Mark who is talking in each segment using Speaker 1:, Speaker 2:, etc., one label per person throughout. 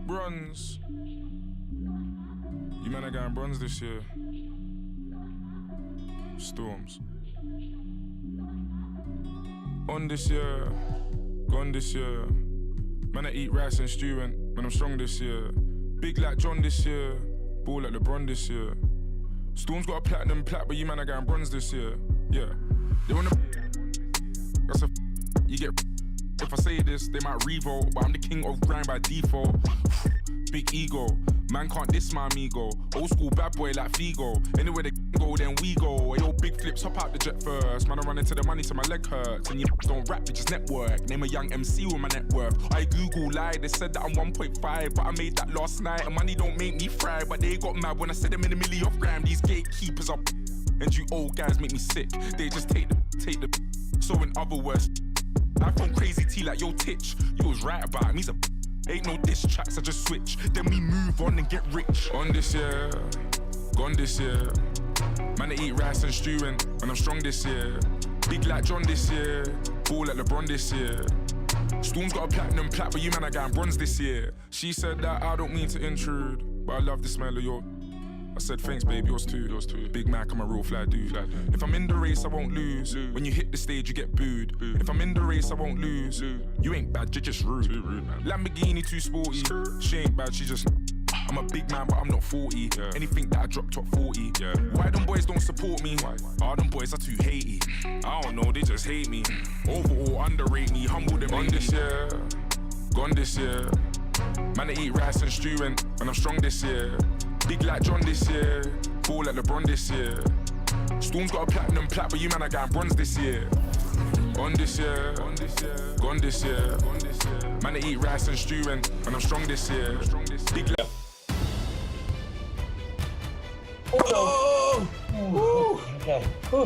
Speaker 1: Bronze. You man are going bronze this year. Storms. On this year, gone this year. Man, I eat rice and stew and man, I'm strong this year. Big like John this year, ball like LeBron this year. Storm's got a platinum plat, but you man are going bronze this year. Yeah, they wanna. That's a. You get. If I say this, they might revolt, but I'm the king of grind by default. Big ego, man can't diss my amigo. Old school bad boy like Figo. Anywhere they go, then we go. Ayo, big flips, hop out the jet first. Man, I run into the money so my leg hurts. And you don't rap, you just network. Name a young MC with my net worth. I Google lied, they said that I'm 1.5, but I made that last night. And money don't make me fry, but they got mad when I said them in a million of gram. These gatekeepers are and you old guys make me sick. They just take the. So in other words, I phone crazy T like yo Titch. You was right about him, he's a. Ain't no diss tracks, I just switch. Then we move on and get rich. On this year, gone this year. Man, I eat rice and stew and I'm strong this year. Big like John this year, ball like LeBron this year. Storm's got a platinum plat, but you man are going bronze this year. She said that I don't mean to intrude, but I love the smell of your. I said thanks babe, yours too. Big Mac, I'm a real fly dude. If I'm in the race, I won't lose. When you hit the stage, you get booed. If I'm in the race, I won't lose. You ain't bad, you're just rude. Lamborghini too sporty. She ain't bad, she just. I'm a big man, but I'm not 40. Anything that I drop top 40. Why them boys don't support me? Oh, them boys are too hatey. I don't know, they just hate me. Overall, underrate me, humble them. On this year, gone this year. Man, I eat rice and stew and I'm strong this year. Big like John this year, ball like LeBron this year. Storm's got a platinum plat, but you man are going bronze this year. On this year, gone this year. Man, I eat rice and stew and I'm strong this year. Big like.
Speaker 2: Oh! Okay. Whew.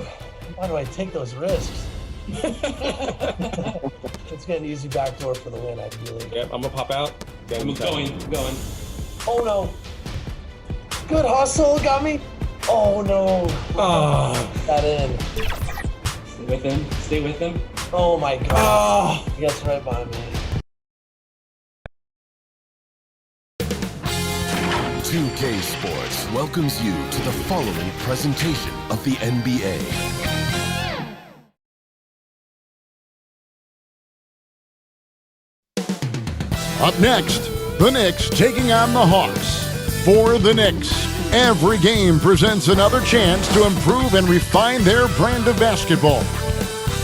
Speaker 2: Why do I take those risks? Let's get an easy backdoor for the win, ideally.
Speaker 3: Yep, I'm gonna pop out. I'm going.
Speaker 2: Oh no! Good hustle, got me. Oh no!
Speaker 3: Oh.
Speaker 2: Got in.
Speaker 3: Stay with him.
Speaker 2: Oh my god!
Speaker 3: Oh.
Speaker 2: He gets right by me.
Speaker 4: 2K Sports welcomes you to the following presentation of the NBA.
Speaker 5: Up next, the Knicks taking on the Hawks. For the Knicks, every game presents another chance to improve and refine their brand of basketball.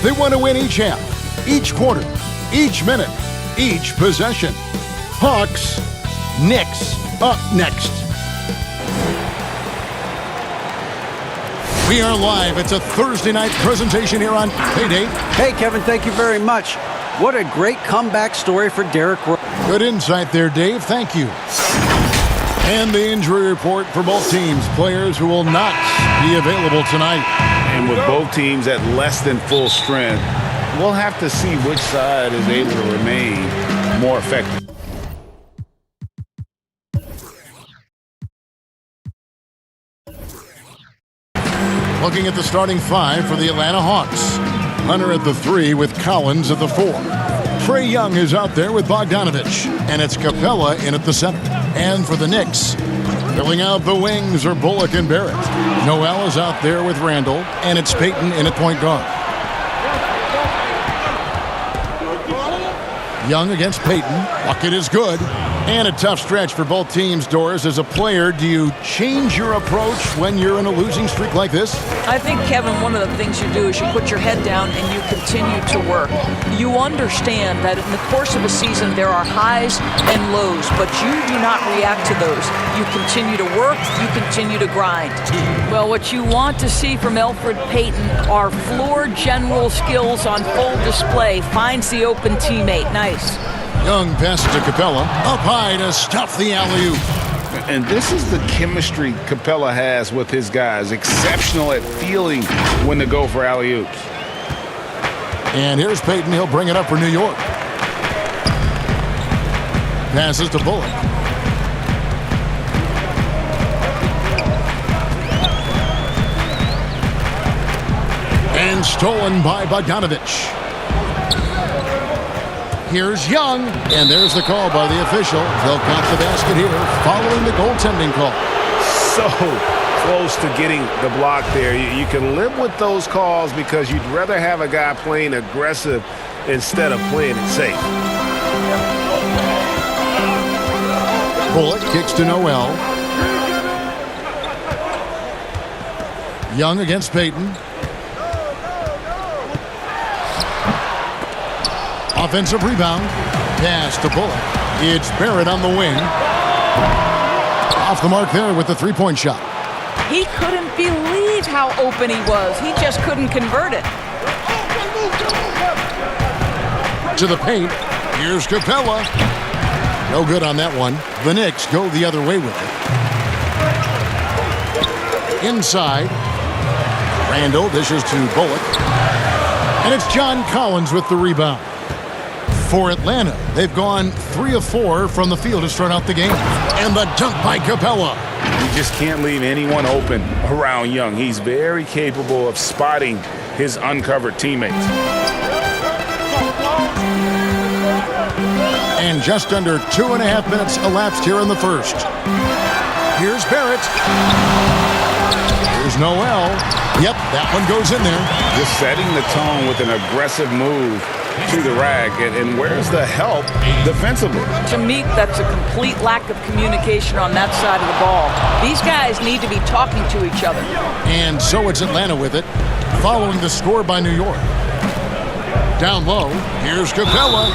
Speaker 5: They want to win each half, each quarter, each minute, each possession. Hawks, Knicks, up next. We are live. It's a Thursday night presentation here on Payday.
Speaker 6: Hey, Kevin, thank you very much. What a great comeback story for Derrick Rose.
Speaker 5: Good insight there, Dave. Thank you. And the injury report for both teams. Players who will not be available tonight.
Speaker 7: And with both teams at less than full strength, we'll have to see which side is able to remain more effective.
Speaker 5: Looking at the starting five for the Atlanta Hawks. Hunter at the 3 with Collins at the 4. Trae Young is out there with Bogdanovich, and it's Capella in at the 7. And for the Knicks, filling out the wings are Bullock and Barrett. Noel is out there with Randall, and it's Payton in at point guard. Young against Payton. Bucket is good. And a tough stretch for both teams, Doris. As a player, do you change your approach when you're in a losing streak like this?
Speaker 8: I think, Kevin, one of the things you do is you put your head down and you continue to work. You understand that in the course of a season there are highs and lows, but you do not react to those. You continue to work, you continue to grind. Well, what you want to see from Elfrid Payton are floor general skills on full display. Finds the open teammate. Nice.
Speaker 5: Young passes to Capella, up high to stuff the alley-oop.
Speaker 7: And this is the chemistry Capella has with his guys. Exceptional at feeling when to go for alley-oops.
Speaker 5: And here's Payton. He'll bring it up for New York. Passes to Bullock. And stolen by Bogdanovich. Here's Young, and there's the call by the official. They'll count the basket here following the goaltending call.
Speaker 7: So close to getting the block there. You can live with those calls because you'd rather have a guy playing aggressive instead of playing it safe.
Speaker 5: Bullock kicks to Noel. Young against Payton. Offensive rebound. Pass to Bullock. It's Barrett on the wing. Off the mark there with the three-point shot.
Speaker 8: He couldn't believe how open he was. He just couldn't convert it.
Speaker 5: To the paint. Here's Capella. No good on that one. The Knicks go the other way with it. Inside. Randall dishes to Bullock. And it's John Collins with the rebound. For Atlanta, they've gone 3 of 4 from the field to start out the game. And the dunk by Capella.
Speaker 7: You just can't leave anyone open around Young. He's very capable of spotting his uncovered teammates.
Speaker 5: And just under 2.5 minutes elapsed here in the first. Here's Barrett. Here's Noel. Yep, that one goes in there.
Speaker 7: Just setting the tone with an aggressive move to the rag. And where's the help defensively?
Speaker 8: To me, that's a complete lack of communication on that side of the ball. These guys need to be talking to each other.
Speaker 5: And so it's Atlanta with it, following the score by New York. Down low, here's Capella.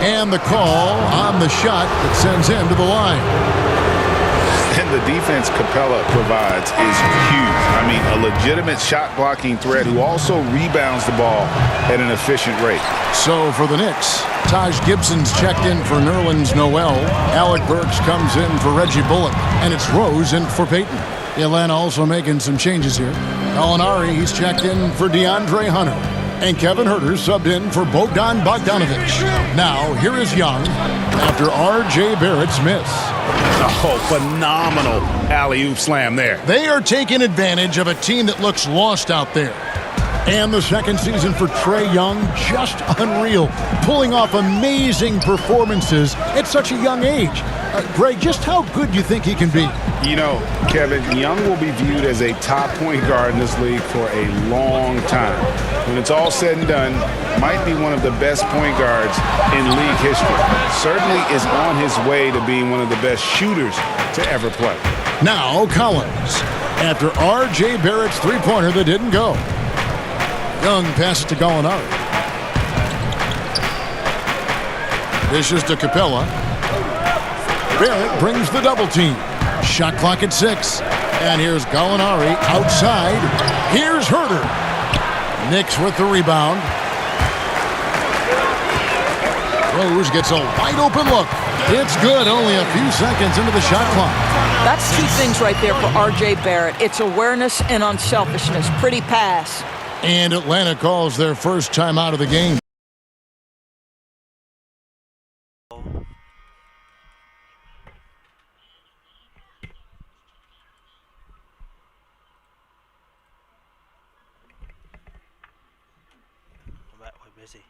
Speaker 5: And the call on the shot that sends him to the line.
Speaker 7: And the defense Capella provides is huge. I mean, a legitimate shot-blocking threat who also rebounds the ball at an efficient rate.
Speaker 5: So for the Knicks, Taj Gibson's checked in for Nerlens Noel. Alec Burks comes in for Reggie Bullock. And it's Rose in for Payton. Atlanta also making some changes here. Gallinari, he's checked in for DeAndre Hunter. And Kevin Huerter subbed in for Bogdan Bogdanovic. Now, here is Young after R.J. Barrett's miss.
Speaker 7: Oh, phenomenal alley-oop slam there.
Speaker 5: They are taking advantage of a team that looks lost out there. And the second season for Trae Young, just unreal. Pulling off amazing performances at such a young age. Greg, just how good do you think he can be?
Speaker 7: You know, Kevin, Young will be viewed as a top point guard in this league for a long time. When it's all said and done, might be one of the best point guards in league history. Certainly is on his way to being one of the best shooters to ever play.
Speaker 5: Now Collins, after R.J. Barrett's three-pointer that didn't go. Young passes to Gallinari. Dishes to Capella. Barrett brings the double team. Shot clock at 6. And here's Gallinari outside. Here's Huerter. Knicks with the rebound. Rose gets a wide open look. It's good, only a few seconds into the shot clock.
Speaker 8: That's two things right there for R.J. Barrett. It's awareness and unselfishness. Pretty pass.
Speaker 5: And Atlanta calls their first time out of the game.
Speaker 9: We're busy.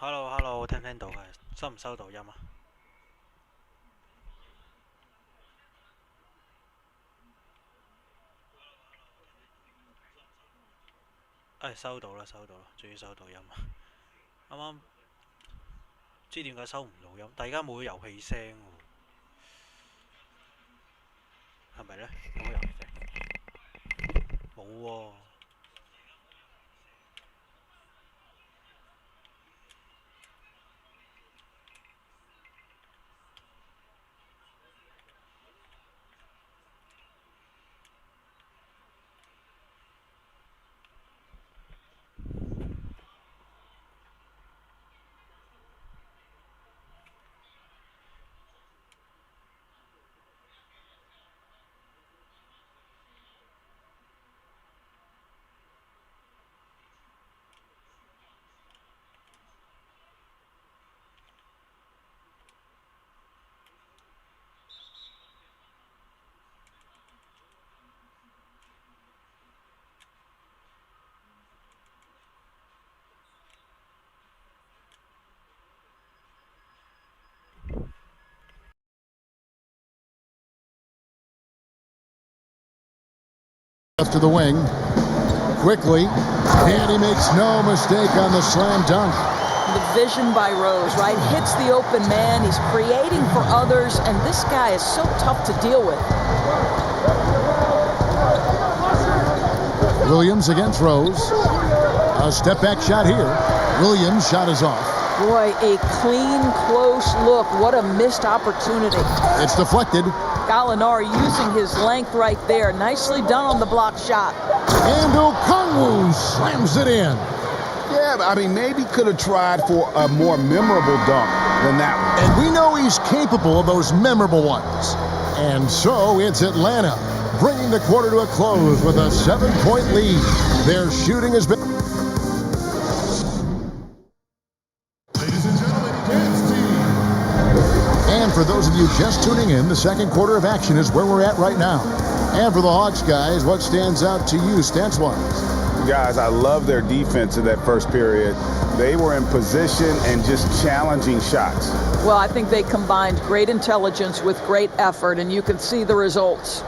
Speaker 9: Hello， 聽唔聽到嘅？收唔收到音啊？收到啦，終於收到音啊！啱啱唔知點解收唔到音，但而家冇遊戲聲喎，係咪呢？有冇遊戲聲？冇喎。
Speaker 5: Left to the wing. Quickly. And he makes no mistake on the slam dunk.
Speaker 8: The vision by Rose, right? Hits the open man. He's creating for others, and this guy is so tough to deal with.
Speaker 5: Williams against Rose. A step back shot here. Williams' shot is off.
Speaker 8: Boy, a clean, close look. What a missed opportunity.
Speaker 5: It's deflected.
Speaker 8: Gallinari using his length right there. Nicely done on the block shot.
Speaker 5: And Okongwu slams it in.
Speaker 7: Yeah, I mean, maybe could have tried for a more memorable dunk than that one.
Speaker 5: And we know he's capable of those memorable ones. And so it's Atlanta bringing the quarter to a close with a 7-point lead. Their shooting has been...
Speaker 1: Ladies and gentlemen, dance team.
Speaker 5: And for those of you just tuning in, the second quarter of action is where we're at right now. And for the Hawks guys, what stands out to you stats-wise?
Speaker 7: Guys, I love their defense in that first period. They were in position and just challenging shots.
Speaker 8: Well, I think they combined great intelligence with great effort, and you can see the results.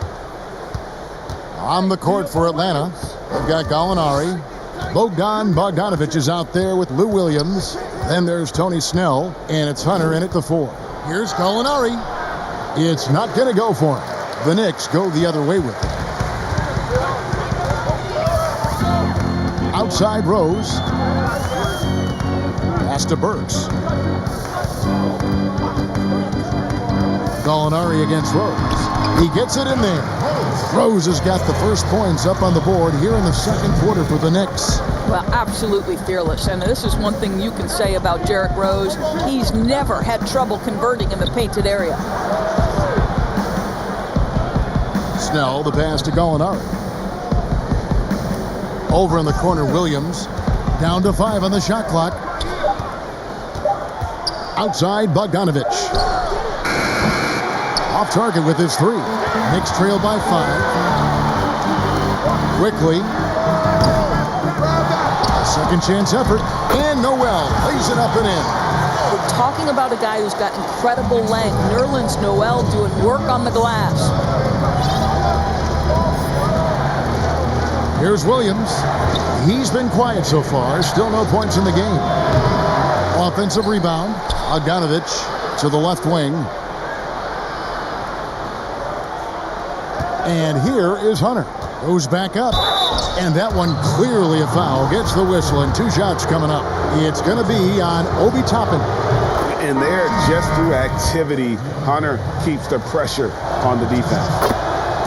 Speaker 5: On the court for Atlanta, they've got Gallinari. Bogdanovic is out there with Lou Williams. Then there's Tony Snell, and it's Hunter in at the 4. Here's Gallinari. It's not going to go for him. The Knicks go the other way with it. Outside Rose. Pass to Burks. Gallinari against Rose. He gets it in there. Rose has got the first points up on the board here in the second quarter for the Knicks.
Speaker 8: Well, absolutely fearless. And this is one thing you can say about Derrick Rose. He's never had trouble converting in the painted area.
Speaker 5: Snell, the pass to Gallinari. Over in the corner, Williams. Down to 5 on the shot clock. Outside, Bogdanovic. Off target with his 3. Knicks trail by 5. Quickly. A second chance effort. And Noel lays it up and in.
Speaker 8: We're talking about a guy who's got incredible length. Nerlens Noel doing work on the glass.
Speaker 5: Here's Williams. He's been quiet so far. Still no points in the game. Offensive rebound. Bogdanovic to the left wing. And here is Hunter. Goes back up. And that one clearly a foul. Gets the whistle and 2 shots coming up. It's going to be on Obi Toppin.
Speaker 7: And there, just through activity, Hunter keeps the pressure on the defense.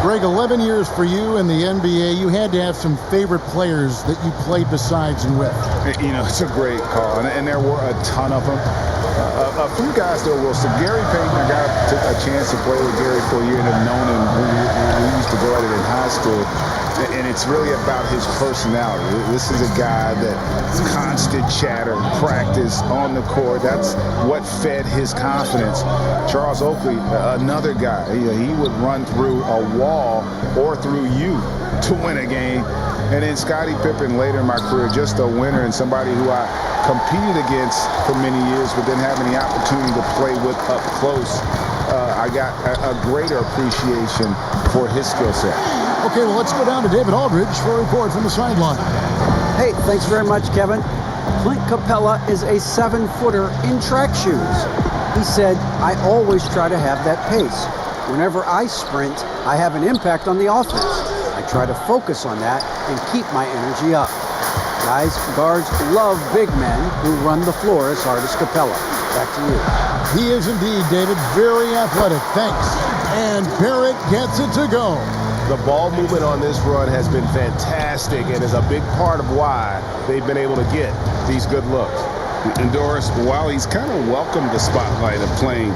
Speaker 5: Greg, 11 years for you in the NBA. You had to have some favorite players that you played besides and with.
Speaker 7: You know, it's a great call, and there were a ton of them. A few guys, though, Wilson. Gary Payton, I got a chance to play with Gary for a year and have known him. We used to go at it in high school. And it's really about his personality. This is a guy that constant chatter, practice on the court. That's what fed his confidence. Charles Oakley, another guy, he would run through a wall or through you to win a game. And then Scottie Pippen later in my career, just a winner and somebody who I competed against for many years, but didn't have any opportunity to play with up close. I got a greater appreciation for his skill set.
Speaker 5: Okay, well, let's go down to David Aldridge for a report from the sideline.
Speaker 6: Hey, thanks very much, Kevin. Clint Capella is a 7-footer in track shoes. He said, I always try to have that pace. Whenever I sprint, I have an impact on the offense. I try to focus on that and keep my energy up. Guys, guards love big men who run the floor as hard as Capella. Back to you.
Speaker 5: He is indeed, David, very athletic. Thanks. And Barrett gets it to go.
Speaker 7: The ball movement on this run has been fantastic and is a big part of why they've been able to get these good looks. And Doris, while he's kind of welcomed the spotlight of playing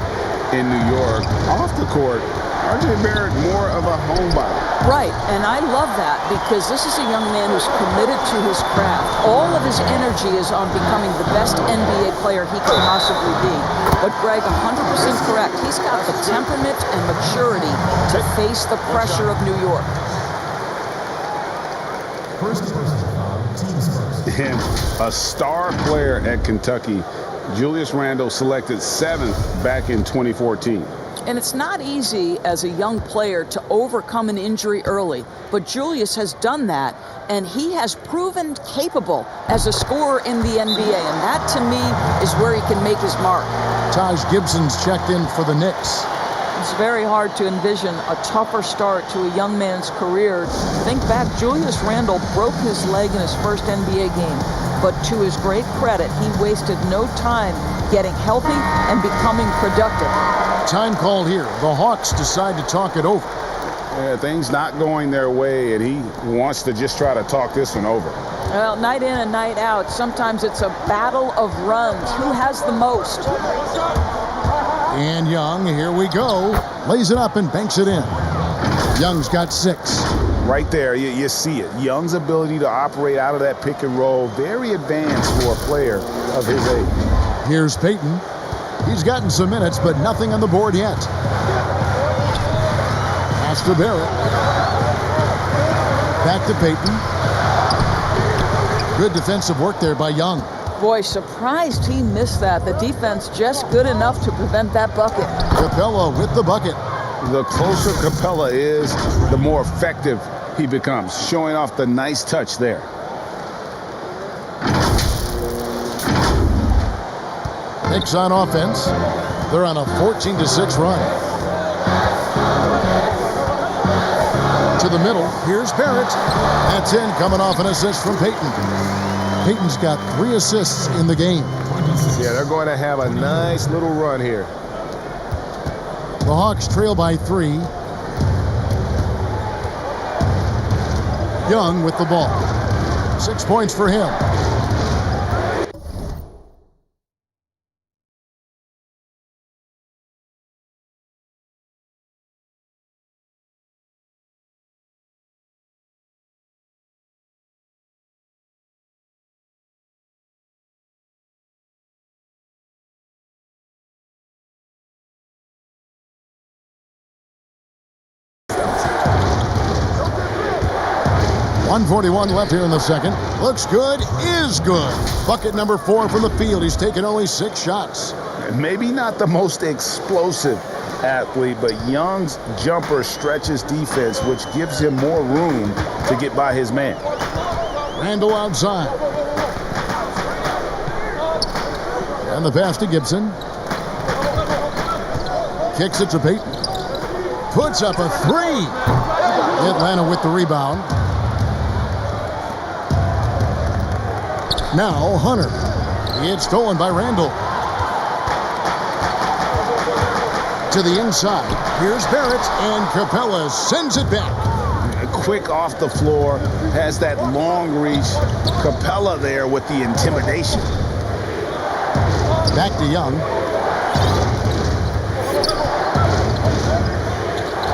Speaker 7: in New York, off the court, R.J. Barrett more of a homebody.
Speaker 8: Right, and I love that because this is a young man who's committed to his craft. All of his energy is on becoming the best NBA player he can possibly be. But Greg, 100% correct. He's got the temperament and maturity to face the pressure of New York.
Speaker 7: And a star player at Kentucky, Julius Randle, selected 7th back in 2014.
Speaker 8: And it's not easy as a young player to overcome an injury early, but Julius has done that, and he has proven capable as a scorer in the NBA, and that, to me, is where he can make his mark.
Speaker 5: Taj Gibson's checked in for the Knicks.
Speaker 8: It's very hard to envision a tougher start to a young man's career. Think back, Julius Randle broke his leg in his first NBA game, but to his great credit, he wasted no time getting healthy and becoming productive.
Speaker 5: Time called here. The Hawks decide to talk it over.
Speaker 7: Yeah, things not going their way, and he wants to just try to talk this one over.
Speaker 8: Well, night in and night out, sometimes it's a battle of runs. Who has the most?
Speaker 5: And Young, here we go. Lays it up and banks it in. Young's got 6.
Speaker 7: Right there, you see it. Young's ability to operate out of that pick and roll, very advanced for a player of his age.
Speaker 5: Here's Payton. He's gotten some minutes, but nothing on the board yet. Pass to Barrett. Back to Payton. Good defensive work there by Young.
Speaker 8: Boy, surprised he missed that. The defense just good enough to prevent that bucket.
Speaker 5: Capella with the bucket.
Speaker 7: The closer Capella is, the more effective he becomes, showing off the nice touch there.
Speaker 5: Knicks on offense. They're on a 14-6 run. To the middle. Here's Barrett. That's in, coming off an assist from Payton. Payton's got 3 assists in the game.
Speaker 7: Yeah, they're going to have a nice little run here.
Speaker 5: The Hawks trail by 3. Young with the ball. 6 points for him. .141 left here in the second. Looks good, is good. Bucket number 4 from the field. He's taken only 6 shots.
Speaker 7: Maybe not the most explosive athlete, but Young's jumper stretches defense, which gives him more room to get by his man.
Speaker 5: Randle outside. And the pass to Gibson. Kicks it to Payton. Puts up a 3. Atlanta with the rebound. Now Hunter. It's stolen by Randle. To the inside. Here's Barrett, and Capella sends it back.
Speaker 7: Quick off the floor, has that long reach. Capella there with the intimidation.
Speaker 5: Back to Young.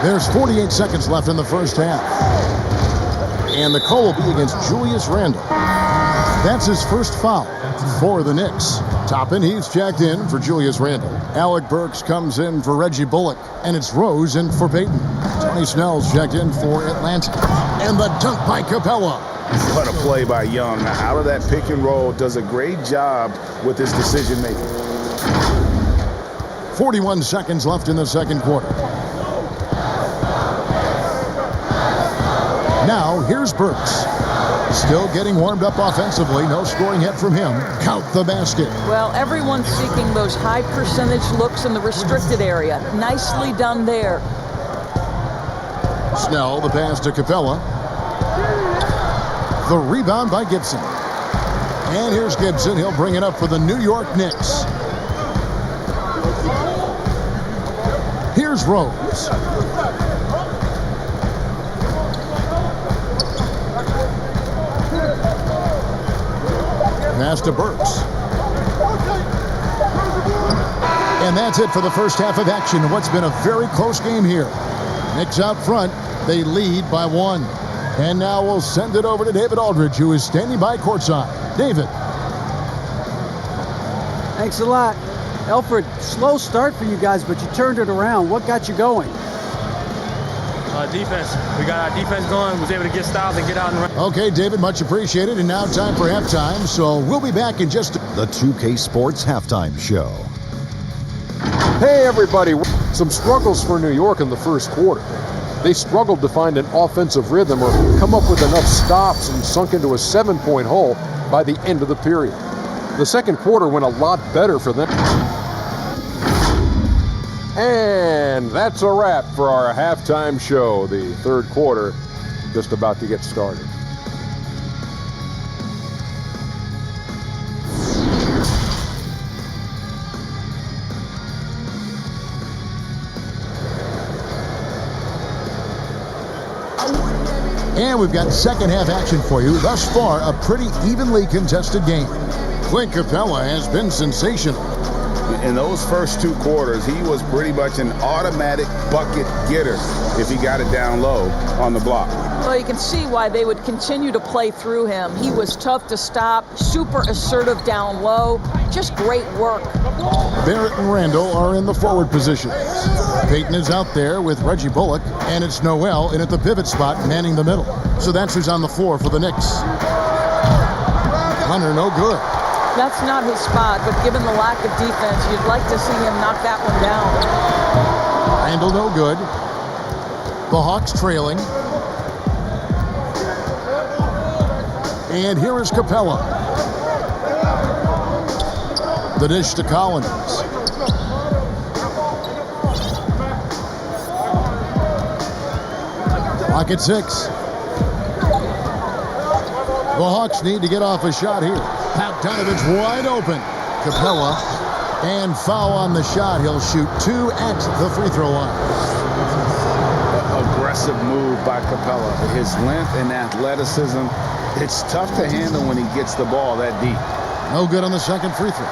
Speaker 5: There's 48 seconds left in the first half. And the call will be against Julius Randle. That's his first foul for the Knicks. Toppin, he's checked in for Julius Randle. Alec Burks comes in for Reggie Bullock. And it's Rose in for Payton. Tony Snell's checked in for Atlanta. And the dunk by Capella.
Speaker 7: What a play by Young. Out of that pick and roll, does a great job with his decision making.
Speaker 5: 41 seconds left in the second quarter. Now here's Burks. Still getting warmed up offensively. No scoring hit from him. Count the basket.
Speaker 8: Well, everyone's seeking those high percentage looks in the restricted area. Nicely done there.
Speaker 5: Snell, the pass to Capella. The rebound by Gibson. And here's Gibson. He'll bring it up for the New York Knicks. Here's Rose. Pass to Burks. And that's it for the first half of action in what's been a very close game here. Knicks out front. They lead by 1. And now we'll send it over to David Aldridge, who is standing by courtside. David.
Speaker 6: Thanks a lot. Alfred, slow start for you guys, but you turned it around. What got you going?
Speaker 10: Defense. We got our defense going, was able to get styles and get out and run.
Speaker 5: Okay, David, much appreciated. And now time for halftime. So we'll be back in just
Speaker 11: the 2K Sports Halftime Show. Hey everybody, some struggles for New York in the first quarter. They struggled to find an offensive rhythm or come up with enough stops and sunk into a 7-point hole by the end of the period. The second quarter went a lot better for them. And that's a wrap for our halftime show. The third quarter just about to get started.
Speaker 5: And we've got second half action for you. Thus far, a pretty evenly contested game. Clint Capella has been sensational.
Speaker 7: In those first two quarters, he was pretty much an automatic bucket getter if he got it down low on the block.
Speaker 8: Well, you can see why they would continue to play through him. He was tough to stop, super assertive down low, just great work.
Speaker 5: Barrett and Randall are in the forward positions. Peyton is out there with Reggie Bullock, and it's Noel in at the pivot spot manning the middle. So that's who's on the floor for the Knicks. Hunter, no good.
Speaker 8: That's not his spot, but given the lack of defense, you'd like to see him knock that one down.
Speaker 5: Randall, no good. The Hawks trailing. And here is Capella. The dish to Collins. Clock at 6. The Hawks need to get off a shot here. Bogdanovich wide open. Capella, and foul on the shot. He'll shoot 2 at the free throw line.
Speaker 7: Aggressive move by Capella. His length and athleticism, it's tough to handle when he gets the ball that deep.
Speaker 5: No good on the second free throw.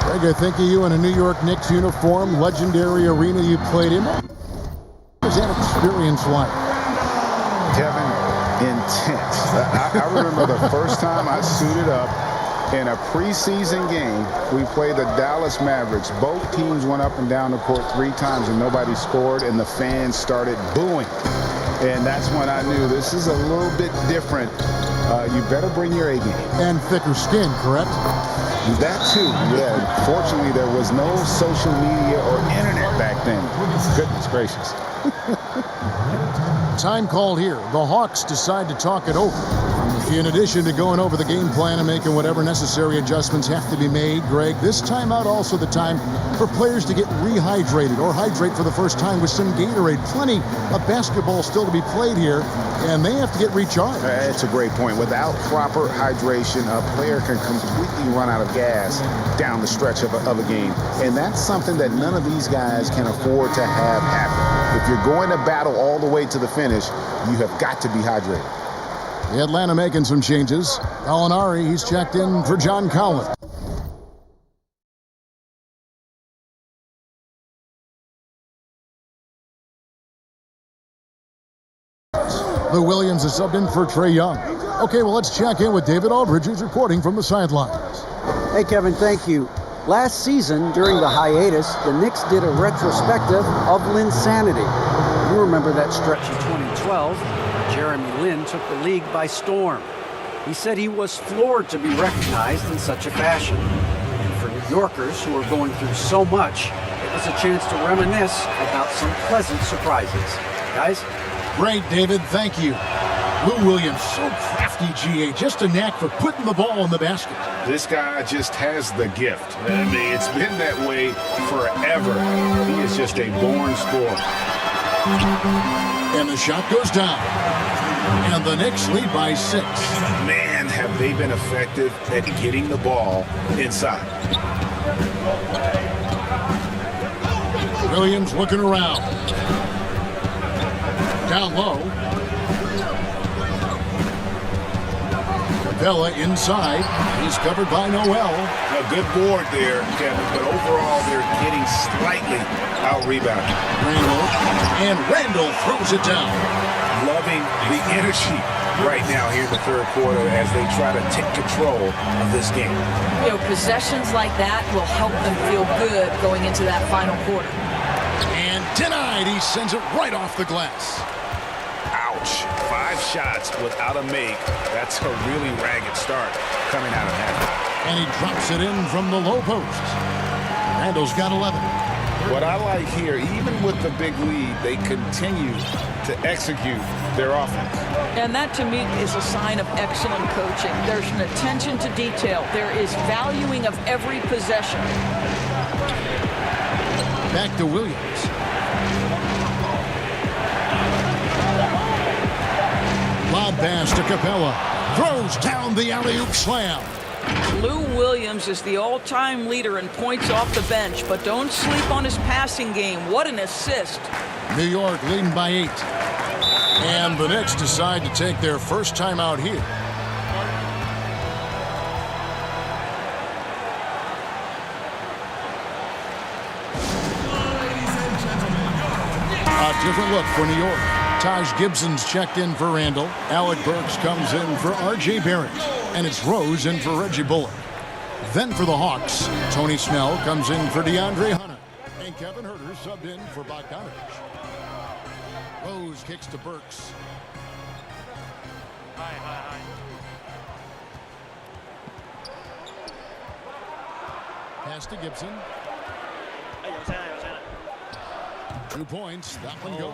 Speaker 5: Greg, I think of you in a New York Knicks uniform, legendary arena you played in. What was that experience like?
Speaker 7: Kevin, intense. I remember the first time I suited up in a preseason game. We played the Dallas Mavericks. Both teams went up and down the court 3 times and nobody scored, and the fans started booing. And that's when I knew this is a little bit different. You better bring your A game.
Speaker 5: And thicker skin, correct?
Speaker 7: That too, yeah. Fortunately, there was no social media or internet back then. Goodness gracious.
Speaker 5: Time called here. The Hawks decide to talk it over. In addition to going over the game plan and making whatever necessary adjustments have to be made, Greg, this timeout also the time for players to get rehydrated or hydrate for the first time with some Gatorade. Plenty of basketball still to be played here, and they have to get recharged.
Speaker 7: That's a great point. Without proper hydration, a player can completely run out of gas down the stretch of a game. And that's something that none of these guys can afford to have happen. If you're going to battle all the way to the finish, you have got to be hydrated.
Speaker 5: The Atlanta making some changes. Gallinari, he's checked in for John Collins. Lou Williams is subbed in for Trae Young. Okay, well, let's check in with David Aldridge, who's reporting from the sidelines.
Speaker 6: Hey, Kevin, thank you. Last season, during the hiatus, the Knicks did a retrospective of Linsanity. You remember that stretch in 2012. Jeremy Lin took the league by storm. He said he was floored to be recognized in such a fashion. And for New Yorkers who are going through so much, it was a chance to reminisce about some pleasant surprises. Guys?
Speaker 5: Great, David. Thank you. Lou Williams, so crafty, GA. Just a knack for putting the ball in the basket.
Speaker 7: This guy just has the gift. I mean, it's been that way forever. He is just a born scorer.
Speaker 5: And the shot goes down. And the Knicks lead by 6.
Speaker 7: Man, have they been effective at getting the ball inside.
Speaker 5: Williams looking around. Down low. Capella inside. He's covered by Noel.
Speaker 7: A good board there, Kevin, but overall they're getting slightly out-rebounded.
Speaker 5: Randall throws it down.
Speaker 7: Loving the energy right now here in the third quarter as they try to take control of this game.
Speaker 8: You know, possessions like that will help them feel good going into that final quarter.
Speaker 5: And denied. He sends it right off the glass.
Speaker 7: Ouch. 5 shots without a make. That's a really ragged start coming out of that.
Speaker 5: And he drops it in from the low post. Randall's got 11.
Speaker 7: What I like here, even with the big lead, they continue to execute their offense.
Speaker 8: And that, to me, is a sign of excellent coaching. There's an attention to detail. There is valuing of every possession.
Speaker 5: Back to Williams. Lob pass to Capella. Throws down the alley-oop slam.
Speaker 8: Lou Williams is the all-time leader in points off the bench, but don't sleep on his passing game. What an assist.
Speaker 5: New York leading by 8. And the Knicks decide to take their first time out here. A different look for New York. Taj Gibson's checked in for Randall. Alec Burks comes in for R.J. Barrett. And it's Rose in for Reggie Bullock. Then for the Hawks, Tony Snell comes in for DeAndre Hunter. And Kevin Huerter subbed in for Bogdanovich. Rose kicks to Burks. Pass to Gibson. 2 points. That one goes.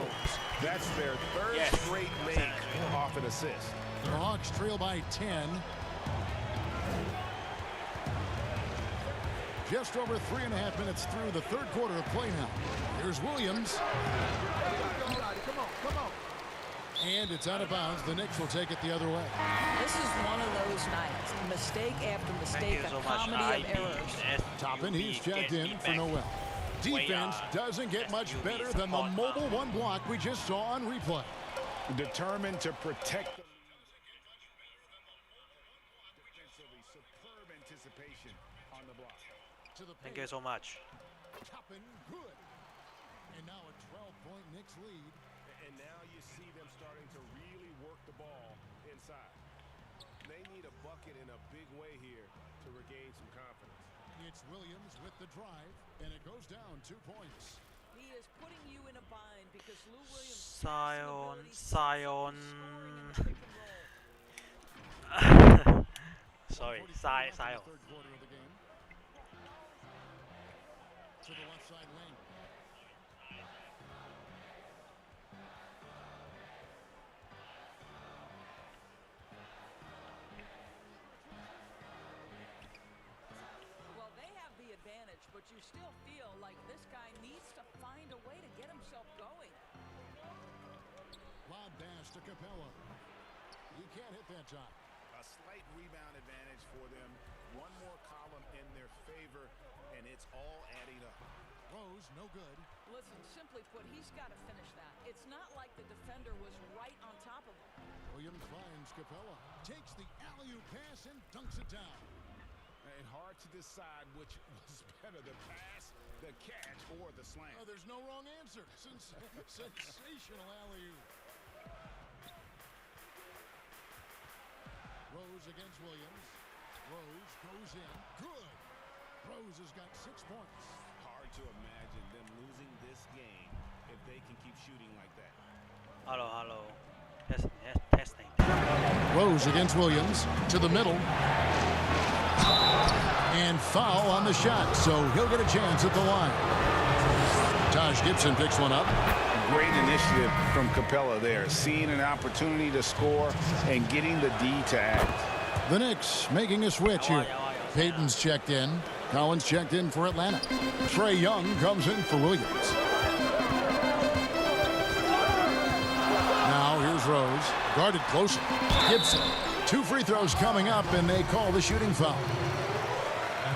Speaker 7: That's their third straight make off an assist.
Speaker 5: The Hawks trail by 10. Just over 3.5 minutes through the third quarter of play now. Here's Williams. Come on. And it's out of bounds. The Knicks will take it the other way.
Speaker 8: This is one of those nights. Mistake after mistake, a comedy of errors.
Speaker 5: Toppin, he's checked in for Noel. Defense doesn't get much better than the mobile one block we just saw on replay.
Speaker 7: Determined to protect them. Superb anticipation on the block.
Speaker 9: Thank you so much.
Speaker 5: Toppin, good. And now a 12-point Knicks lead.
Speaker 7: And now you see them starting to really work the ball inside. They need a bucket in a big way here to regain some confidence.
Speaker 5: It's Williams with the drive, and it goes down 2 points.
Speaker 8: He is putting you in a bind because Lou Williams.
Speaker 9: Zion. Sorry, Zion.
Speaker 5: Third quarter of the game. To the left side lane.
Speaker 8: Well, they have the advantage, but you still feel like this guy needs to find a way to get himself going.
Speaker 5: Lob pass to Capella. You can't hit that shot.
Speaker 7: A slight rebound advantage for them. One more column in their favor, and it's all adding up.
Speaker 5: Rose, no good.
Speaker 8: Listen, simply put, he's got to finish that. It's not like the defender was right on top of him.
Speaker 5: Williams finds Capella. Takes the alley-oop pass and dunks it down.
Speaker 7: And hard to decide which was better, the pass, the catch, or the slam.
Speaker 5: Oh, there's no wrong answer. Sensational alley-oop. Rose against Williams. Rose goes in. Good. Rose has got 6 points.
Speaker 7: Hard to imagine them losing this game if they can keep shooting like that.
Speaker 9: Hello. Testing.
Speaker 5: Rose against Williams. To the middle. And foul on the shot, so he'll get a chance at the line. Taj Gibson picks one up.
Speaker 7: Great initiative from Capella there, seeing an opportunity to score and getting the D to act.
Speaker 5: The Knicks making a switch here. Payton's checked in. Collins checked in for Atlanta. Trae Young comes in for Williams. Now here's Rose, guarded closer. Gibson. 2 free throws coming up, and they call the shooting foul.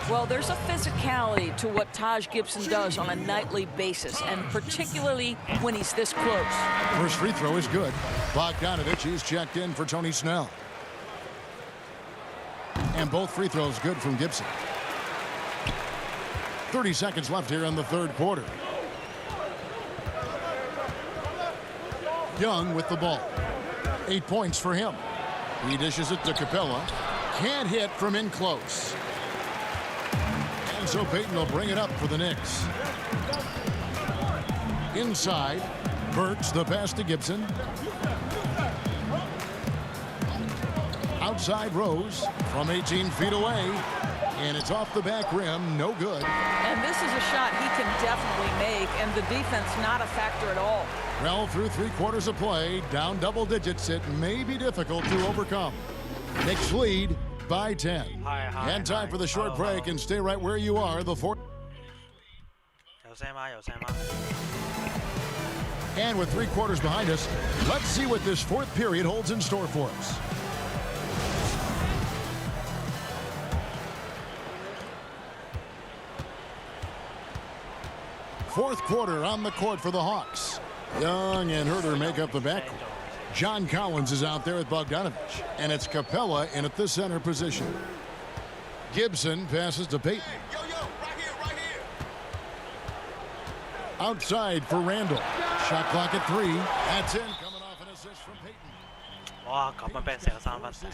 Speaker 8: Well, there's a physicality to what Taj Gibson does on a nightly basis, and particularly when he's this close.
Speaker 5: First free throw is good. Bogdanovich is checked in for Tony Snell. And both free throws good from Gibson. 30 seconds left here in the third quarter. Young with the ball. 8 points for him. He dishes it to Capella. Can't hit from in close. And so Payton will bring it up for the Knicks. Inside, Burks, the pass to Gibson. Outside Rose from 18 feet away. And it's off the back rim, no good.
Speaker 8: And this is a shot he can definitely make, and the defense not a factor at all.
Speaker 5: Well, through 3 quarters of play, down double digits, it may be difficult to overcome. Knicks lead by 10. And time for the short break, and stay right where you are. The fourth. And with 3 quarters behind us, let's see what this fourth period holds in store for us. Fourth quarter on the court for the Hawks. Young and Herter make up the backcourt. John Collins is out there with Bogdanovich, and it's Capella in at the center position. Gibson passes to Payton. Outside for Randall. Shot clock at 3. That's in. Coming off an assist from Payton.
Speaker 9: 哇，咁樣俾人射咗3分頂。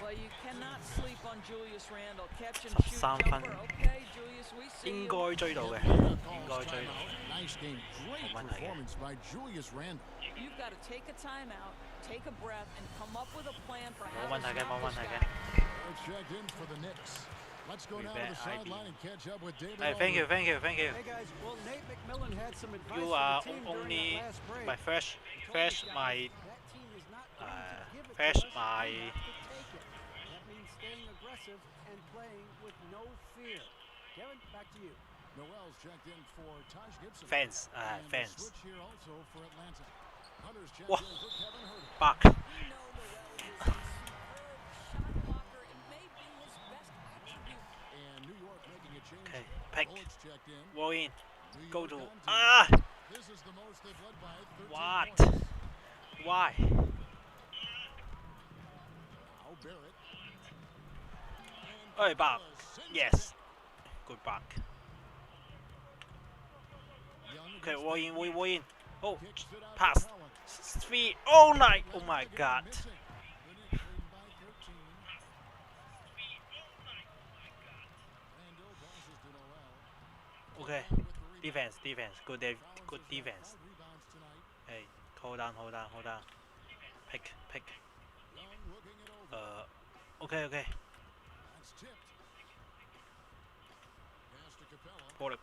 Speaker 8: Well, you cannot sleep on Julius Randle. Catch and shoot
Speaker 9: 13 分，
Speaker 8: jumper. Okay, Julius, we see
Speaker 9: 應
Speaker 8: you.
Speaker 9: 該追到嘅，應該追到。
Speaker 5: Nice game. Great performance by Julius Randle.
Speaker 8: You've got to take a timeout, take a breath, and come up with a plan for
Speaker 9: 冇
Speaker 8: how
Speaker 9: 問
Speaker 8: to
Speaker 9: 題嘅，冇
Speaker 8: stop
Speaker 9: 問
Speaker 8: this
Speaker 9: 題
Speaker 8: guy.
Speaker 9: 嘅。
Speaker 5: Checked in for the Knicks. Let's go
Speaker 9: We
Speaker 5: now to
Speaker 9: bet
Speaker 5: the
Speaker 9: ID.
Speaker 5: sideline and catch up with David.
Speaker 9: Hey, thank you, thank you, thank you.
Speaker 6: Hey guys, well, Nate McMillan had some advice
Speaker 9: You
Speaker 6: for
Speaker 9: are
Speaker 6: the team during
Speaker 9: only
Speaker 6: that last break.
Speaker 9: my first my
Speaker 6: That team is not going to give it
Speaker 9: first
Speaker 6: to us.
Speaker 9: my
Speaker 6: We have to take it. That means staying aggressive and playing with no fear. Kevin, back to you.
Speaker 5: Noel's checked in for Taj Gibson.
Speaker 9: fans,
Speaker 5: And a
Speaker 9: fans.
Speaker 5: switch here also for Atlanta. Hunter's checked
Speaker 9: Whoa.
Speaker 5: in for Kevin Herter.
Speaker 9: Back.
Speaker 8: We know Noel is a superb shot blocker. It may be his best attribute.
Speaker 5: And New York making a change.
Speaker 9: Okay, pick.
Speaker 5: Bullets checked in.
Speaker 9: Roll in.
Speaker 5: New
Speaker 9: Go
Speaker 5: York
Speaker 9: to
Speaker 5: down 10. This is the most they've led by 13
Speaker 9: What?
Speaker 5: points.
Speaker 9: Why?
Speaker 5: Now Barrett.
Speaker 9: Hey, back. Yes. Good back. Okay, roll in, roll in. Oh, pass. 3. Oh my, oh my God. Okay, defense, defense, good defense. Hey, hold on. Pick. Okay. Pull it.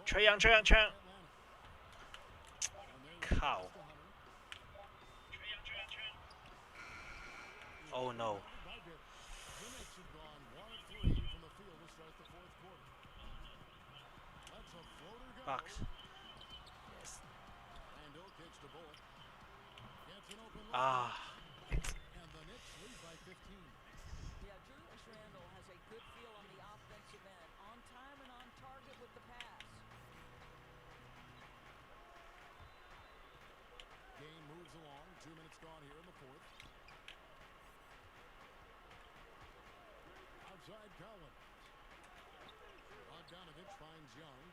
Speaker 9: Trae Young. Cow. Oh no. Box. Yes. Ah.
Speaker 8: Yeah, Julius Randle has a good feel on the offensive end, on time and on target with the pass.
Speaker 5: Game moves along. 2 minutes gone here in the fourth. Outside Collins. Bogdanovich finds Young.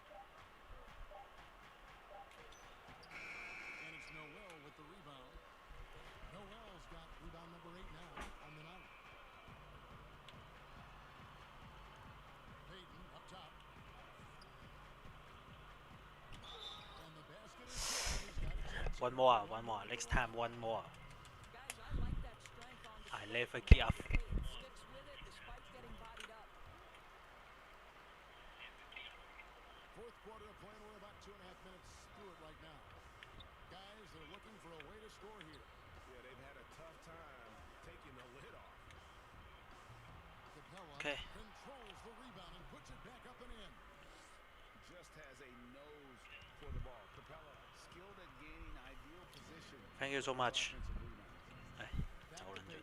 Speaker 5: And it's Noel with the rebound. Noel's got rebound number 8 now on the night. Payton up top. And the basket is good. He's got a chance.
Speaker 9: One more. Next time, one more.
Speaker 8: Guys, I like that strength on
Speaker 9: I
Speaker 8: display.
Speaker 9: never give up.
Speaker 8: Sticks with it despite getting bodied up.
Speaker 5: Fourth quarter of play. We're about 2.5 minutes through it right now. Guys, they're looking for a way to score here.
Speaker 7: Yeah, they've had a tough time taking the lid off.
Speaker 5: Capella
Speaker 9: Okay.
Speaker 5: controls the rebound and puts it back up and in.
Speaker 7: Just has a nose for the ball. Capella skilled at gaining ideal position.
Speaker 9: Thank you so much.
Speaker 7: Offensive rebound.
Speaker 9: 哎，走人咗。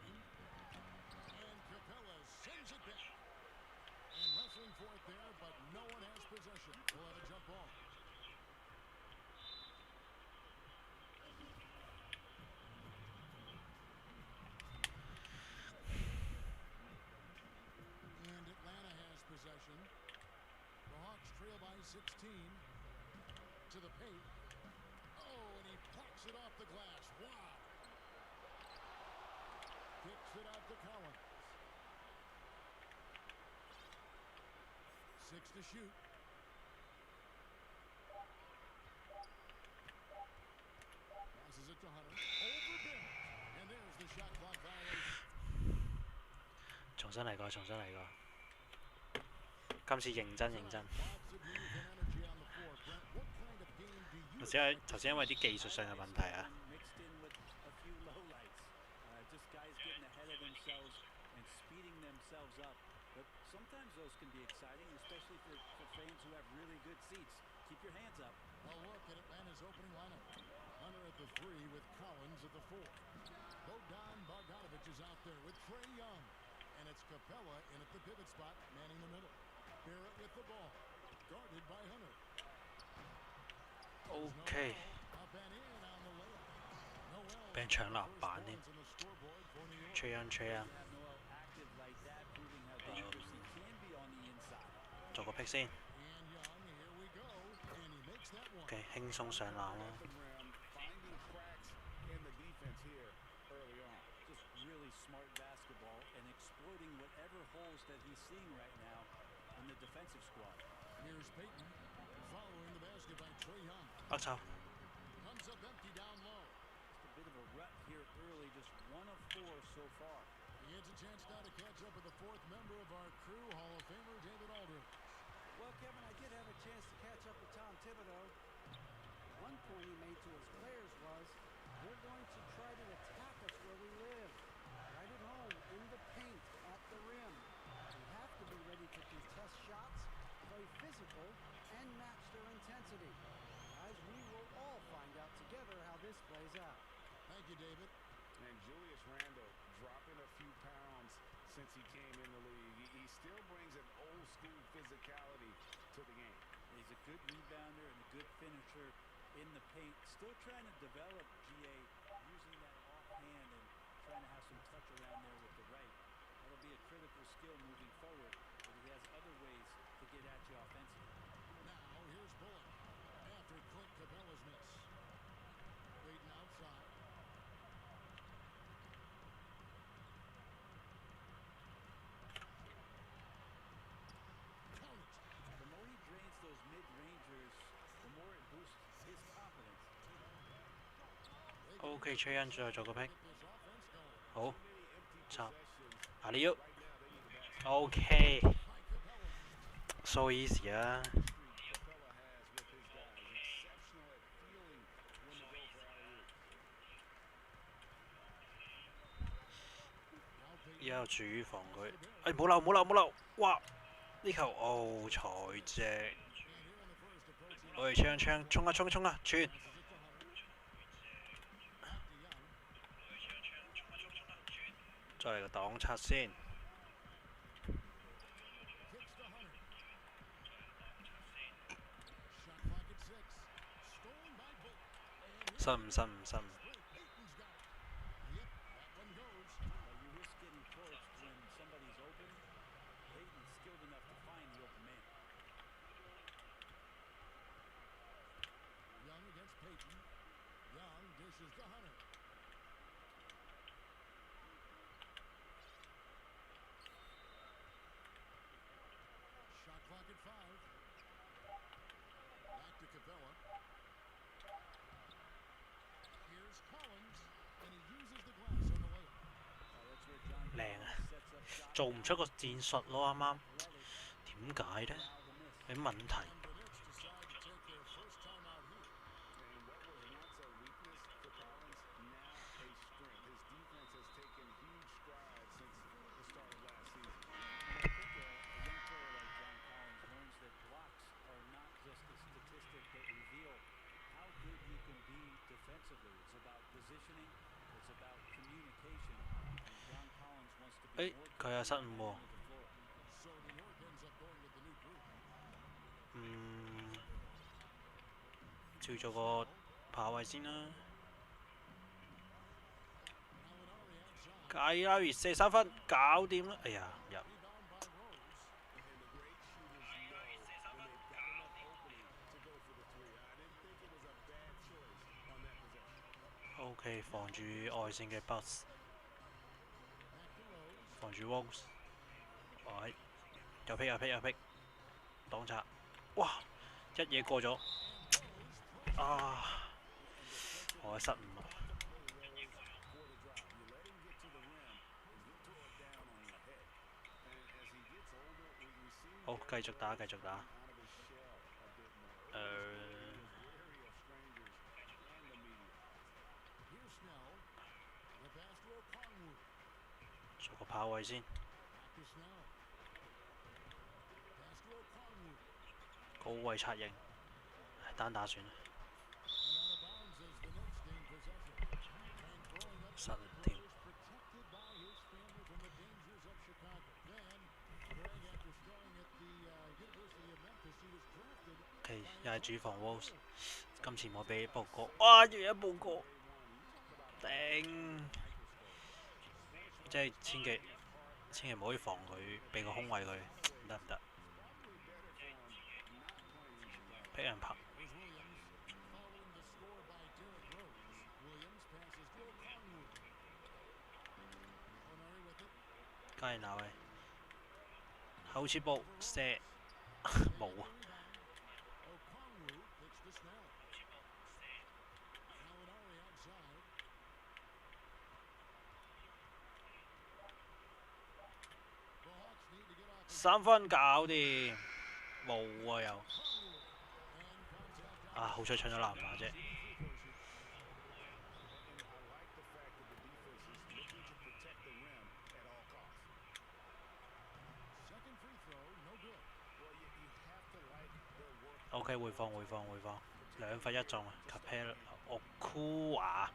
Speaker 5: And Capella sends it back. And wrestling for it there, but no one has possession. We'll have a jump ball. And Atlanta has possession. The Hawks trail by 16 to the paint. Oh, and he plucks it off the glass. Wow. Kicks it out to Collins. 6 to shoot. Passes it to Hunter. Over Bennett. And there's the shot clock violation.
Speaker 9: 仲重新嚟過，重新嚟過。今次認真認真。頭先因為啲技術上嘅問題啊。
Speaker 12: Sometimes those can be exciting, especially for fans who have really good seats. Keep your hands up.
Speaker 5: A look at Atlanta's opening lineup. Hunter at the 3 with Collins at the 4. Bogdan Bogdanovic is out there with Trae Young. And it's Capella in at the pivot spot, manning the middle. Barrett with the ball. Guarded by Hunter.
Speaker 9: OK。俾人搶籃板添。吹啊！做個 pick 先。OK， 輕鬆上籃啦。
Speaker 12: Really smart basketball and exploiting whatever holes that he's seeing right now in the defensive squad.
Speaker 5: Here's Payton following the basket by Trae Young.
Speaker 9: 北臭。
Speaker 5: Comes up empty down low.
Speaker 12: Just a bit of a rut here early, just 1 of 4 so far.
Speaker 5: He gets a chance now to catch up with the 4th member of our crew, Hall of Famer David Aldridge.
Speaker 12: Well, Kevin, I did have a chance to catch up with Tom Thibodeau. One point he made to his players was, they're going to try to attack us where we live. Right at home, in the paint, at the rim. We have to be ready to contest shots, play physical, and match their intensity. Guys, we will all find out together how this plays out.
Speaker 5: Thank you, David.
Speaker 7: And Julius Randle dropping a few pounds since he came in the league. He still brings an old school physicality to the game.
Speaker 12: He's a good rebounder and a good finisher in the paint. Still trying to develop GA, using that offhand and trying to have some touch around there with the right. That'll be a critical skill moving forward, but he has other ways to get at you offensively.
Speaker 5: Now here's Bullock after Clint Capella's miss. Payton outside.
Speaker 12: The more he drains those mid-rangers, the more it boosts his confidence.
Speaker 9: OK， 吹恩再做個 pick。好，插下你要。OK。So easy 啊！以後注意防佢。哎，冇漏冇漏冇漏！哇！呢球奧彩啫！我哋槍衝啊衝啊衝啊！傳！再嚟個擋拆先。失誤。
Speaker 5: Young against Payton. Young dishes to Hunter. Shot clock at 5. Back to Capella. Here's Collins, and he uses the glass on the layup.
Speaker 9: 靚啊！做唔出個戰術咯，啱啱。點解呢？有啲問題。誒，佢有失誤喎。照做個跑位先啦。計啦，射3分，搞掂啦！哎呀，入。OK， 防住外線嘅 Bucks， 防住 Wolves， 喂，有劈，擋拆，哇！一嘢過咗，啊！我失誤啊！繼續打，繼續打。做個跑位先。高位策應，單打算啦。神跳。OK， 又係主防 Wolves， 今次冇俾報過，哇！又一報過，頂！即係千祈唔可以防佢，俾個空位佢，唔得唔得。俾人拍。加人哪位？後切步射冇啊！3分搞掂，冇啊又。啊，好彩搶咗籃馬啫。OK， 回放，2分1中啊 ！Capella 奧庫華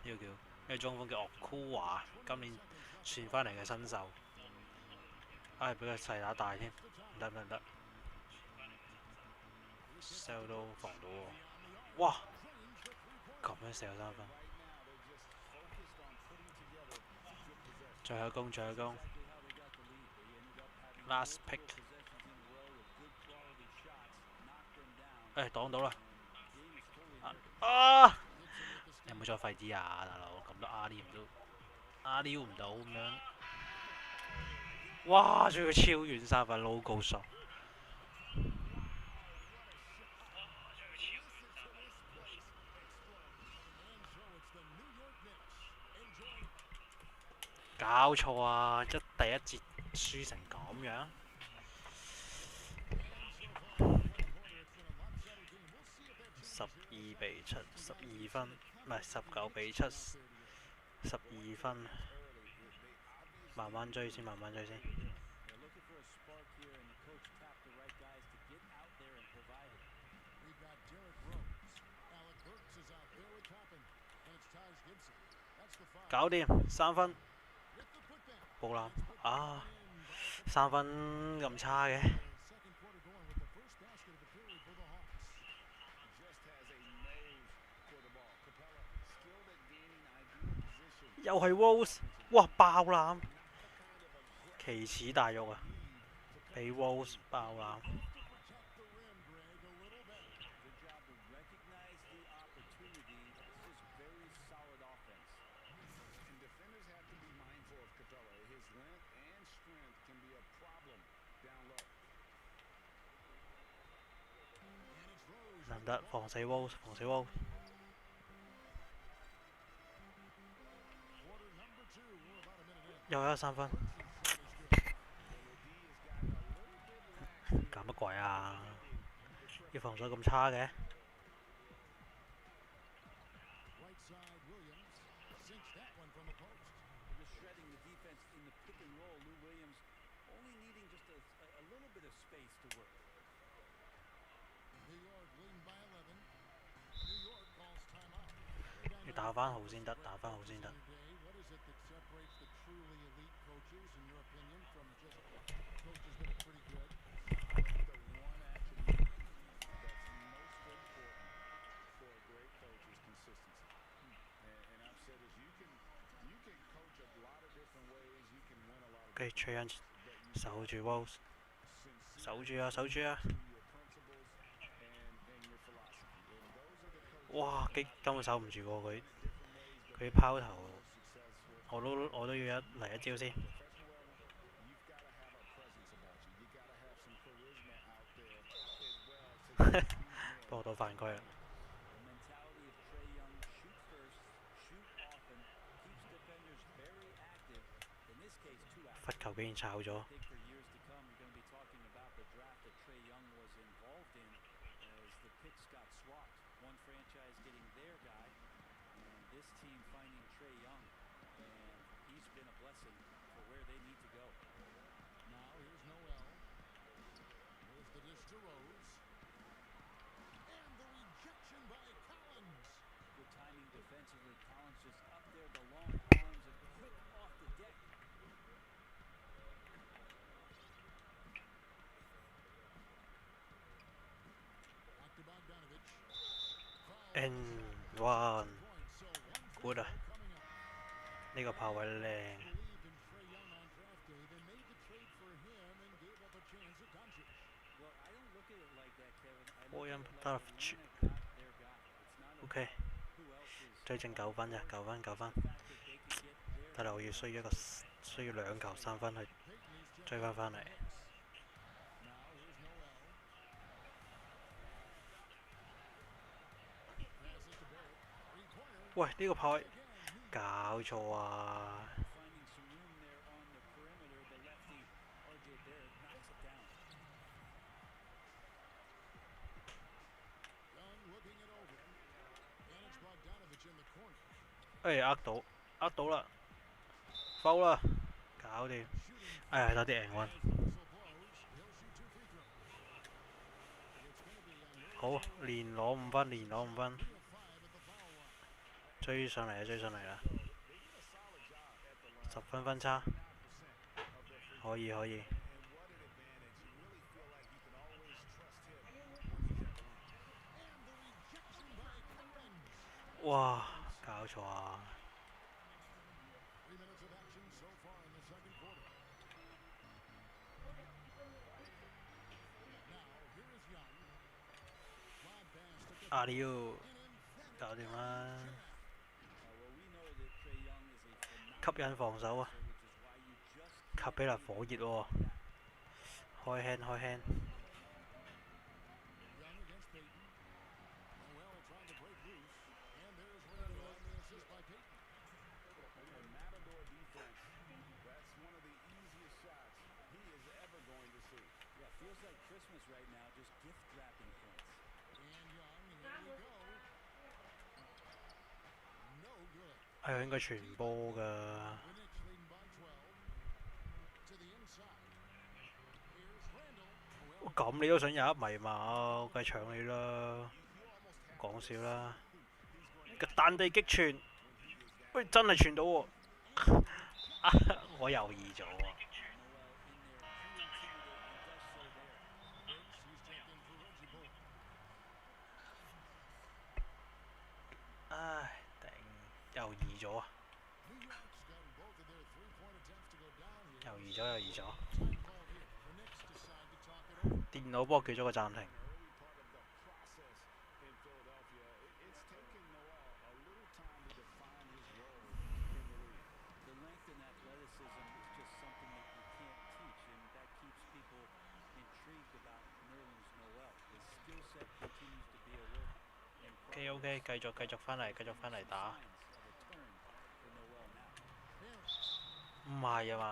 Speaker 9: 呢個叫呢個中鋒叫奧庫華，今年傳翻嚟嘅新秀。唉，俾佢細打大添，唔得 ，sell 都防到喎！哇，咁樣射3分，最後攻 ，last pick。擋到啦！啊！你有冇再廢啲啊，大佬？咁都阿撩唔到咁樣。哇！仲要超遠3分 logo shot。搞錯啊！第一節輸成咁樣。12比7 12分，唔係19比7 12分，慢慢追先。搞掂3分，布籃啊！3分咁差嘅。又係 Wolves， 哇爆籃，奇恥大辱啊！俾 Wolves 爆籃。難得防死 Wolves。又有3分，搞乜鬼啊？要防守咁差嘅？要打返好先得。OK， 吹緊守住 Wolves， 守住啊！哇，根本守唔住喎佢拋頭，我都要嚟一招先。波到犯規啦！罰球竟然炒咗。
Speaker 13: team finding Trae Young, and he's been a blessing for where they need to go.
Speaker 5: Now here's Noel. There's the dish to Rose. And the rejection by Collins.
Speaker 13: Good timing defensively. Collins just up there, the long arms and quick off the deck.
Speaker 9: And one good 啊，呢個炮位靚。Bojan Bogdanovic，OK， 追正9分啫，9分。但係我要需要2球3分去追翻嚟。喂，呢個炮位搞錯啊！呃到啦，foul啦，搞掂！哎呀，多啲贏運。好，連攞5分，追上嚟啦，10分分差，可以。哇，搞錯啊！阿廖，搞掂啦！吸引防守啊！卡比拉火熱喎，開輕。係應該傳波㗎。咁你都想有1米嘛？我梗係搶你啦！講笑啦！個彈地擊傳，喂，真係傳到喎！我猶豫咗喎。唉，頂，猶豫咗啊！猶豫咗。電腦幫我叫咗個暫停。OK， 繼續翻嚟打。唔係啊嘛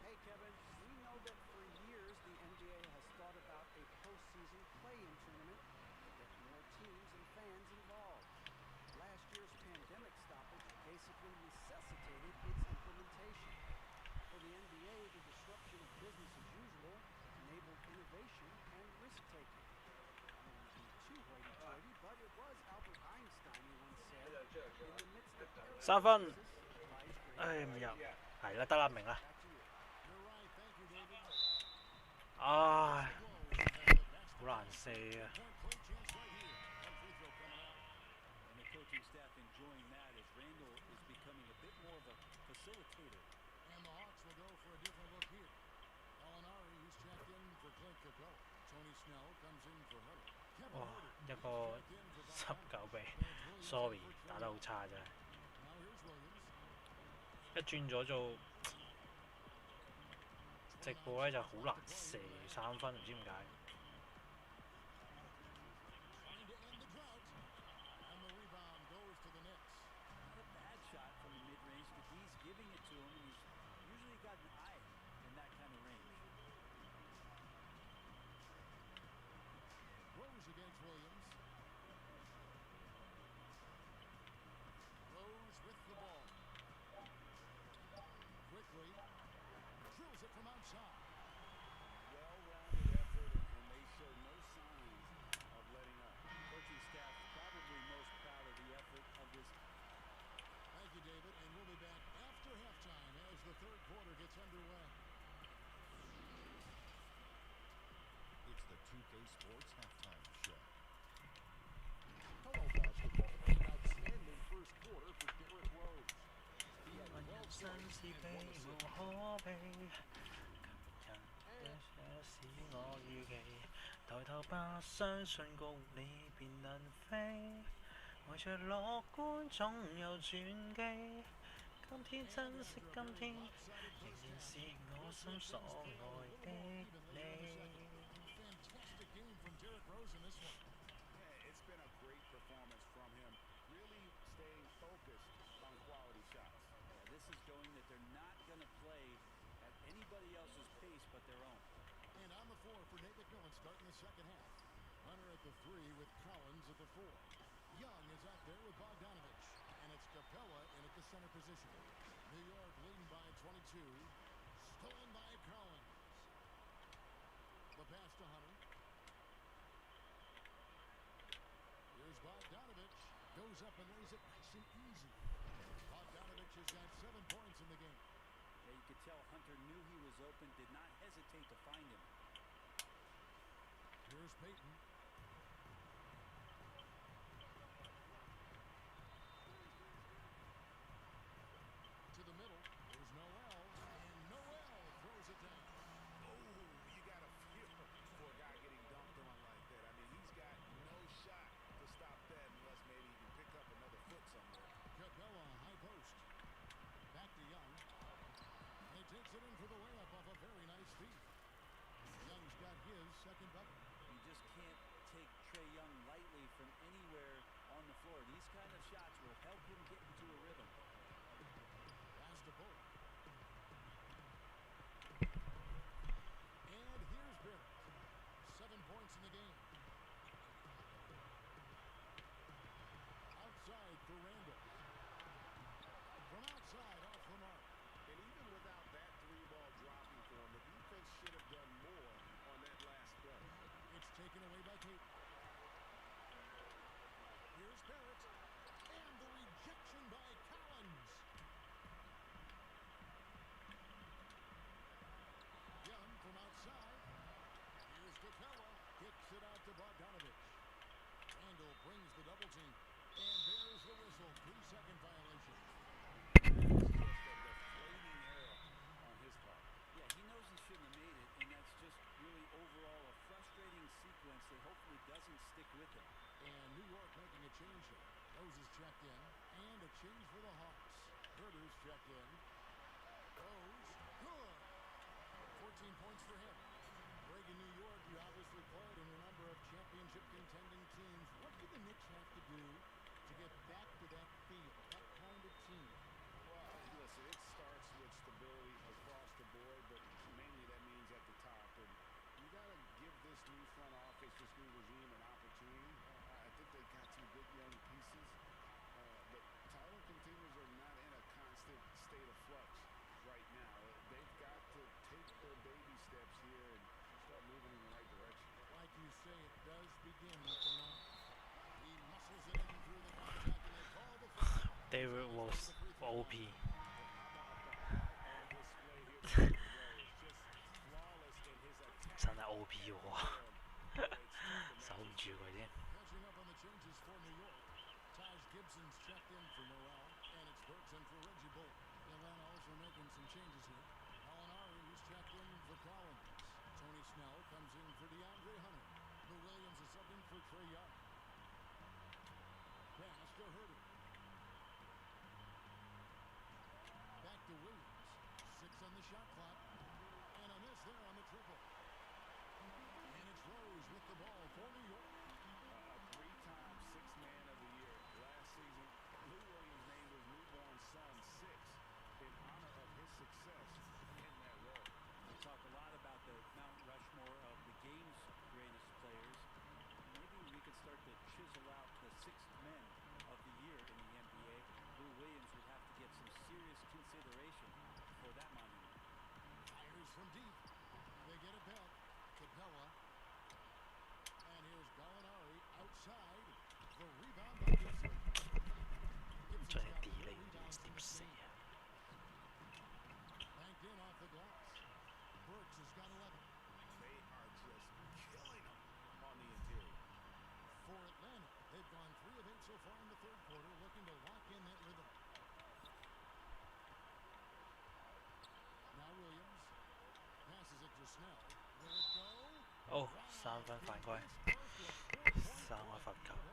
Speaker 9: ？Hey,
Speaker 12: Kevin, we know that for years the NBA has thought about a postseason play-in tournament to get more teams and fans involved. Last year's pandemic stoppage basically necessitated its implementation. For the NBA, the disruption of business as usual enabled innovation. motivation and risk-taking. I don't want to be too hoity-toity, but it was Albert Einstein who once said, in the midst of every
Speaker 9: 3分，
Speaker 12: crisis lies great
Speaker 9: 唉唔入，係啦，得啦，明啦。 唉，好難射啊！
Speaker 13: And the coaching staff enjoying that as Randall is becoming a bit more of a facilitator.
Speaker 5: And the Hawks will go for a different look here. Alinari, he's checked in for Clint Capella. Tony Snell comes in for Huddle.
Speaker 9: 哇，一個19比 ，sorry， 打得好差真係。一轉咗做直播咧就好難射3分，唔知點解。
Speaker 13: Not a bad shot from the mid-range, but he's giving it to him, and he's usually got an eye in that kind of range.
Speaker 5: Rose against Williams. Rose with the ball. Quickly. Drills it from outside.
Speaker 7: Well-rounded effort, and they show no signs of letting up.
Speaker 13: Coaching staff probably most proud of the effort of this.
Speaker 5: Thank you, David, and we'll be back after halftime as the third quarter gets underway.
Speaker 4: It's the 2K Sports Halftime Show.
Speaker 11: Hello, basketball. An outstanding first quarter for Derrick Rose. He had 12 points and 1 assist.
Speaker 9: 抬頭吧，相信共你便能飛，懷着樂觀總有轉機。今天珍惜今天，仍然是我心所愛的你。
Speaker 5: Fantastic game from Derrick Rose in this one.
Speaker 7: Yeah, it's been a great performance from him, really staying focused on quality shots.
Speaker 13: Yeah, this is showing that they're not going to play at anybody else's pace but their own.
Speaker 5: And on the floor for Nate McMillan starting the second half. Hunter at the 3 with Collins at the 4. Young is out there with Bogdanovich. And it's Capella in at the center position. New York leading by 22. Stolen by Collins. The pass to Hunter. Here's Bogdanovich. Goes up and lays it nice and easy. Bogdanovich has got 7 points in the game.
Speaker 13: Yeah, you could tell Hunter knew he was open, did not hesitate to find him.
Speaker 5: Here's Payton. To the middle. There's Noel. And Noel throws it down.
Speaker 7: Oh, you got to feel for a guy getting dunked on like that. I mean, he's got no shot to stop that unless maybe he can pick up another foot somewhere.
Speaker 5: Capella, high post. Back to Young. And he takes it in for the layup off a very nice feed. Young's got his second bucket.
Speaker 13: You just can't take Trae Young lightly from anywhere on the floor. These kind of shots will help him get into a rhythm.
Speaker 5: Pass to Bullock. And here's Barrett. 7 points in the game. Outside for Randall. From outside off the mark.
Speaker 7: And even without that 3-ball dropping for him, the defense should have done more on that last play.
Speaker 5: It's taken away by Payton. Here's Barrett. And the rejection by Collins. Young from outside. Here's Capella. Kicks it out to Bogdanovich. Randall brings the double team. And there's the whistle. 3-second violation.
Speaker 7: Just a deflating error on his part.
Speaker 13: Yeah, he knows he shouldn't have made it, and that's just really overall a frustrating sequence that hopefully doesn't stick with him.
Speaker 5: And New York making a change here. Rose is checked in. And a change for the Hawks. Herter's checked in. Rose, good. 14 points for him. Greg, in New York, you obviously played in a number of championship contending teams. What do the Knicks have to do to get back to that feel, that kind of team?
Speaker 7: Well, listen, it starts with stability across the board, but mainly that means at the top. And you got to give this new front office, this new regime, an opportunity. I think they've got some good young pieces, but title contenders are not in a constant state of flux right now. They've got to take their baby steps here and start moving in the right
Speaker 9: David was OP. 真係 OP 喎，守唔住佢先。哦，3分犯規，3個罰球。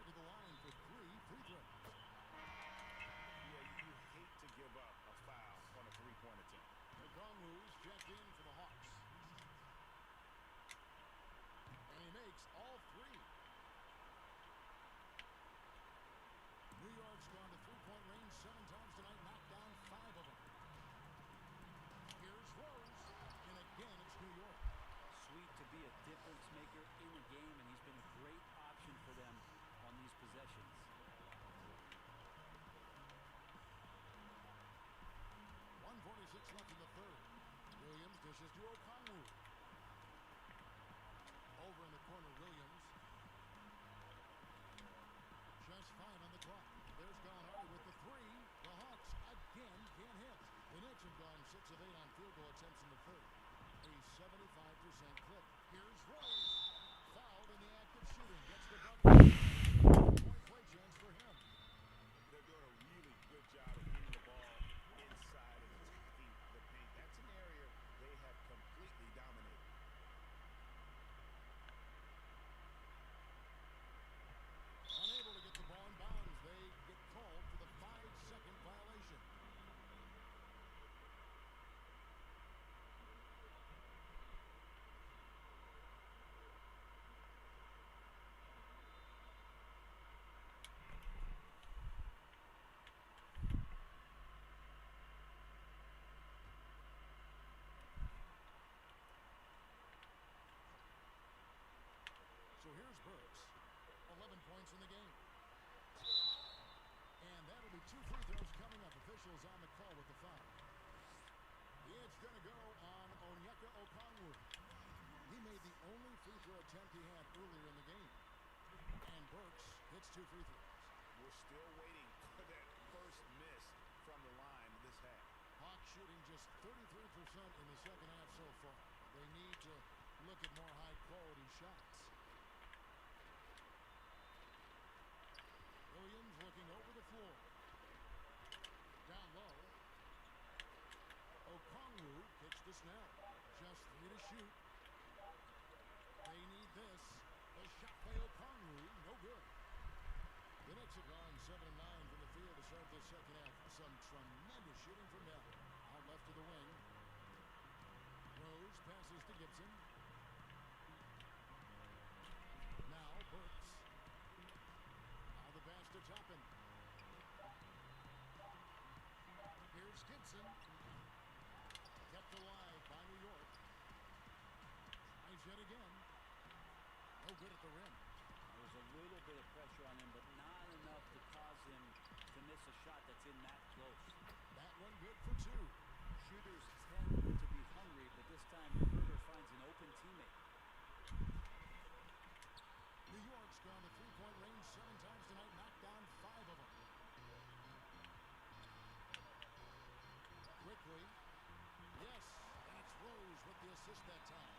Speaker 5: assist that time.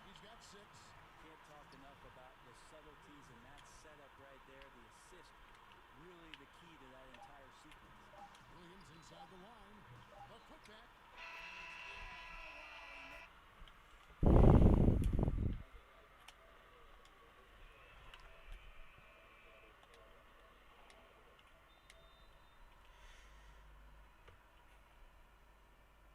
Speaker 5: He's got 6.
Speaker 13: Can't talk enough about the subtleties in that setup right there. The assist, really the key to